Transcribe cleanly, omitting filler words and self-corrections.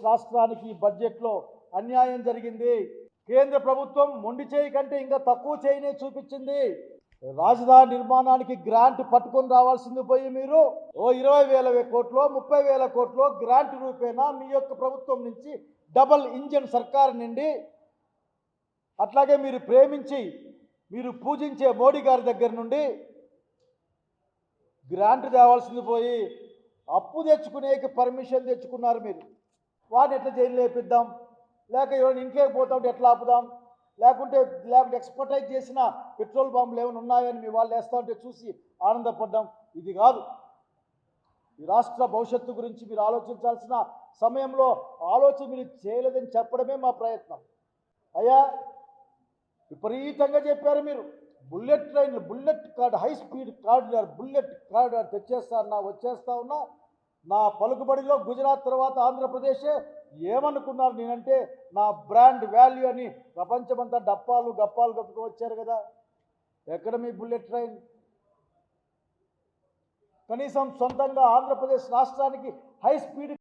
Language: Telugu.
రాష్ట్రానికి బడ్జెట్లో అన్యాయం జరిగింది. కేంద్ర ప్రభుత్వం మొండి చేయి కంటే ఇంకా తక్కువ చేయినే చూపించింది. రాజధాని నిర్మాణానికి గ్రాంట్ పట్టుకొని రావాల్సింది పోయి మీరు 20,000 కోట్లు 30,000 కోట్లు గ్రాంట్ రూపేణా మీ యొక్క ప్రభుత్వం నుంచి డబల్ ఇంజన్ సర్కార్ నుండి, అట్లాగే మీరు ప్రేమించి మీరు పూజించే మోడీ గారి దగ్గర నుండి గ్రాంట్ తేవాల్సింది పోయి అప్పు తెచ్చుకునేకి పర్మిషన్ తెచ్చుకున్నారు. మీరు వాడిని ఎట్లా జైలు లేపిద్దాం, లేక ఎవరైనా ఇంట్లోకి పోతా ఉంటే ఎట్లా ఆపుదాం, లేకుంటే ఎక్స్పర్టైజ్ చేసిన పెట్రోల్ బాంబులు ఏమైనా ఉన్నాయని మీ వాళ్ళు వేస్తూ ఉంటే చూసి ఆనందపడ్డాం. ఇది కాదు. ఈ రాష్ట్ర భవిష్యత్తు గురించి మీరు ఆలోచించాల్సిన సమయంలో ఆలోచన మీరు చేయలేదని చెప్పడమే మా ప్రయత్నం. అయ్యా, విపరీతంగా చెప్పారు మీరు. బుల్లెట్ ట్రైన్లు, bullet card, high speed corridor, bullet corridor వచ్చేస్తా ఉన్నా. నా పలుకుబడిలో గుజరాత్ తర్వాత ఆంధ్రప్రదేశే ఏమనుకున్నారు నేనంటే నా బ్రాండ్ వాల్యూ అని ప్రపంచమంతా డప్పాలు గప్పాలు కప్పుకు వచ్చారు కదా. ఎక్కడ మీ బుల్లెట్ ట్రైన్? కనీసం సొంతంగా ఆంధ్రప్రదేశ్ రాష్ట్రానికి హై స్పీడ్